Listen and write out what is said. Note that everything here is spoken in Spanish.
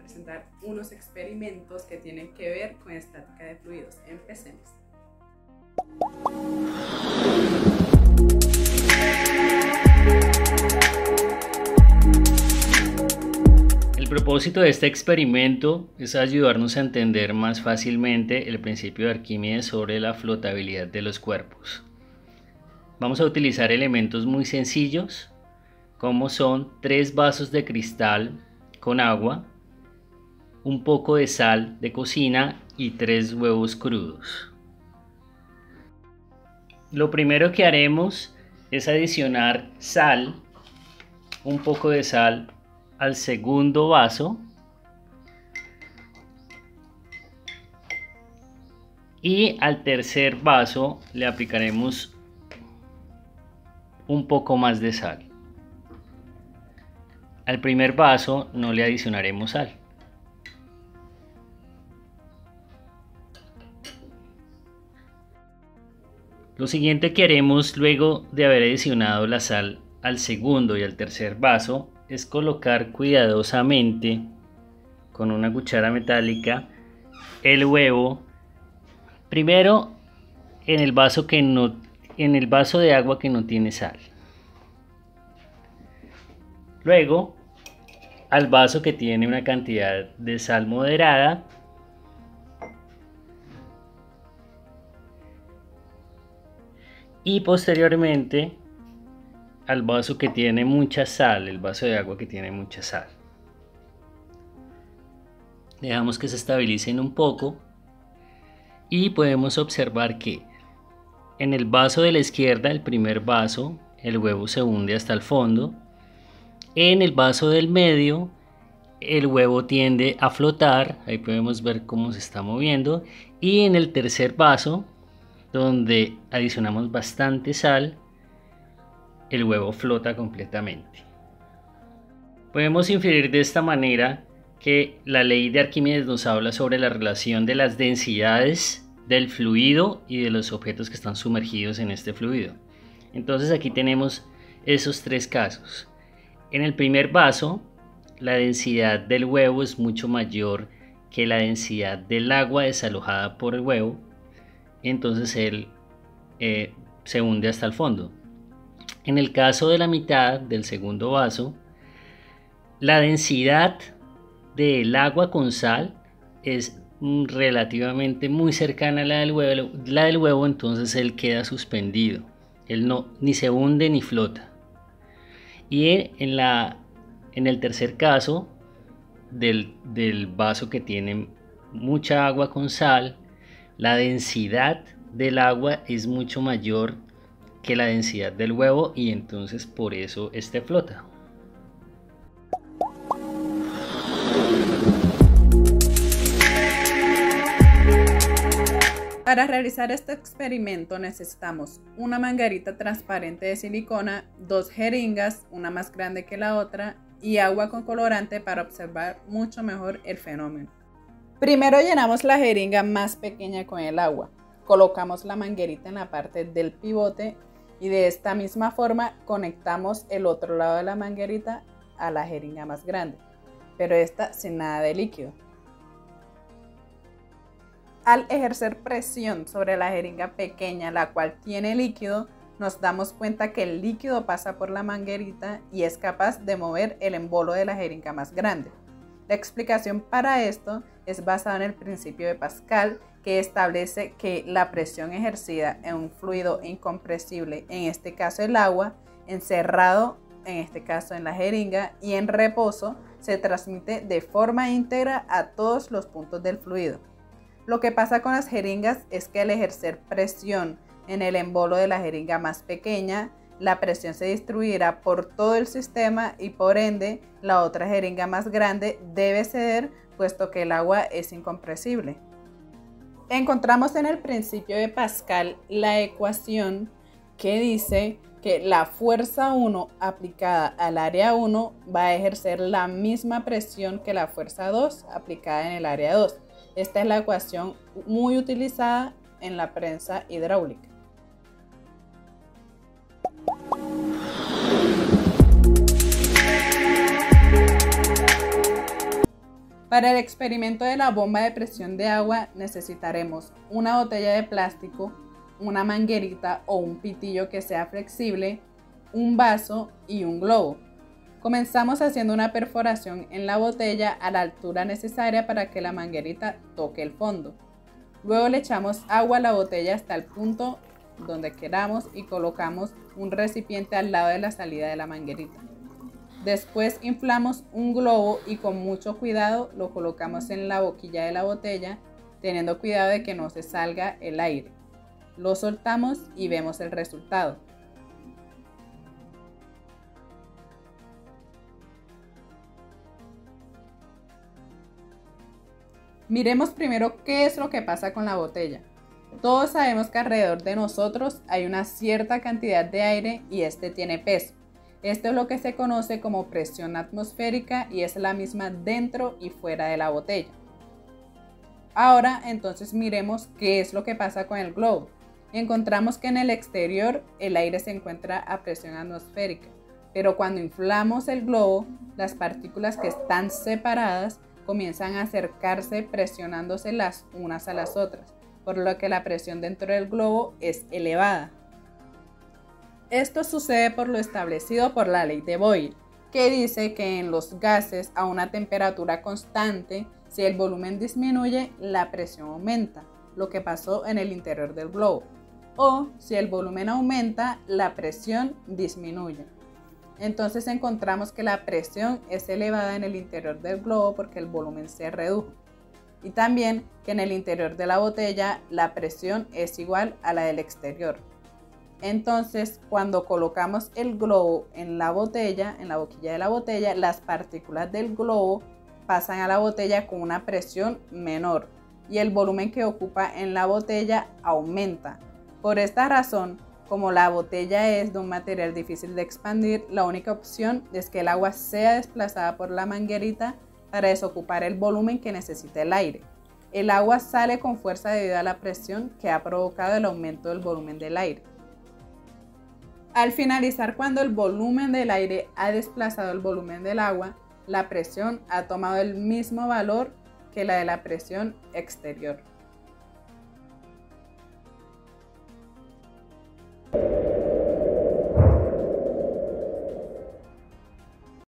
presentar unos experimentos que tienen que ver con estática de fluidos. Empecemos. El propósito de este experimento es ayudarnos a entender más fácilmente el principio de Arquímedes sobre la flotabilidad de los cuerpos. Vamos a utilizar elementos muy sencillos, como son 3 vasos de cristal con agua, un poco de sal de cocina y 3 huevos crudos. Lo primero que haremos es adicionar sal, un poco de sal al segundo vaso y al tercer vaso le aplicaremos un poco más de sal. Al primer vaso no le adicionaremos sal. Lo siguiente que haremos luego de haber adicionado la sal al segundo y al tercer vaso es colocar cuidadosamente con una cuchara metálica el huevo primero en el vaso de agua que no tiene sal. Luego al vaso que tiene una cantidad de sal moderada y posteriormente al vaso que tiene mucha sal, el vaso de agua que tiene mucha sal. Dejamos que se estabilicen un poco y podemos observar que en el vaso de la izquierda, el primer vaso, el huevo se hunde hasta el fondo. En el vaso del medio, el huevo tiende a flotar, ahí podemos ver cómo se está moviendo. Y en el tercer vaso, donde adicionamos bastante sal, el huevo flota completamente. Podemos inferir de esta manera que la ley de Arquímedes nos habla sobre la relación de las densidades del fluido y de los objetos que están sumergidos en este fluido. Entonces aquí tenemos esos 3 casos. En el primer vaso, la densidad del huevo es mucho mayor que la densidad del agua desalojada por el huevo, entonces él se hunde hasta el fondo. En el caso de la mitad del segundo vaso, la densidad del agua con sal es relativamente muy cercana a la del huevo, entonces él queda suspendido. Él ni se hunde ni flota. Y en el tercer caso del vaso que tiene mucha agua con sal, la densidad del agua es mucho mayor que la densidad del huevo y entonces por eso este flota. Para realizar este experimento necesitamos una manguerita transparente de silicona, 2 jeringas, una más grande que la otra, y agua con colorante para observar mucho mejor el fenómeno. Primero llenamos la jeringa más pequeña con el agua. Colocamos la manguerita en la parte del pivote y de esta misma forma conectamos el otro lado de la manguerita a la jeringa más grande, pero esta sin nada de líquido. Al ejercer presión sobre la jeringa pequeña, la cual tiene líquido, nos damos cuenta que el líquido pasa por la manguerita y es capaz de mover el embolo de la jeringa más grande. La explicación para esto es basada en el principio de Pascal, que establece que la presión ejercida en un fluido incompresible, en este caso el agua, encerrado, en este caso en la jeringa, y en reposo, se transmite de forma íntegra a todos los puntos del fluido. Lo que pasa con las jeringas es que al ejercer presión en el embolo de la jeringa más pequeña, la presión se distribuirá por todo el sistema y por ende la otra jeringa más grande debe ceder, puesto que el agua es incompresible. Encontramos en el principio de Pascal la ecuación que dice que la fuerza 1 aplicada al área 1 va a ejercer la misma presión que la fuerza 2 aplicada en el área 2. Esta es la ecuación muy utilizada en la prensa hidráulica. Para el experimento de la bomba de presión de agua necesitaremos una botella de plástico, una manguerita o un pitillo que sea flexible, un vaso y un globo. Comenzamos haciendo una perforación en la botella a la altura necesaria para que la manguerita toque el fondo. Luego le echamos agua a la botella hasta el punto donde queramos y colocamos un recipiente al lado de la salida de la manguerita. Después inflamos un globo y con mucho cuidado lo colocamos en la boquilla de la botella, teniendo cuidado de que no se salga el aire. Lo soltamos y vemos el resultado. Miremos primero qué es lo que pasa con la botella. Todos sabemos que alrededor de nosotros hay una cierta cantidad de aire y este tiene peso. Esto es lo que se conoce como presión atmosférica y es la misma dentro y fuera de la botella. Ahora entonces miremos qué es lo que pasa con el globo. Encontramos que en el exterior el aire se encuentra a presión atmosférica, pero cuando inflamos el globo, las partículas que están separadas comienzan a acercarse presionándose las unas a las otras, por lo que la presión dentro del globo es elevada. Esto sucede por lo establecido por la ley de Boyle, que dice que en los gases a una temperatura constante, si el volumen disminuye, la presión aumenta, lo que pasó en el interior del globo, o si el volumen aumenta, la presión disminuye. Entonces encontramos que la presión es elevada en el interior del globo porque el volumen se redujo. Y también que en el interior de la botella la presión es igual a la del exterior. Entonces, cuando colocamos el globo en la botella, en la boquilla de la botella, las partículas del globo pasan a la botella con una presión menor y el volumen que ocupa en la botella aumenta. Por esta razón, como la botella es de un material difícil de expandir, la única opción es que el agua sea desplazada por la manguerita para desocupar el volumen que necesita el aire. El agua sale con fuerza debido a la presión que ha provocado el aumento del volumen del aire. Al finalizar, cuando el volumen del aire ha desplazado el volumen del agua, la presión ha tomado el mismo valor que la de la presión exterior.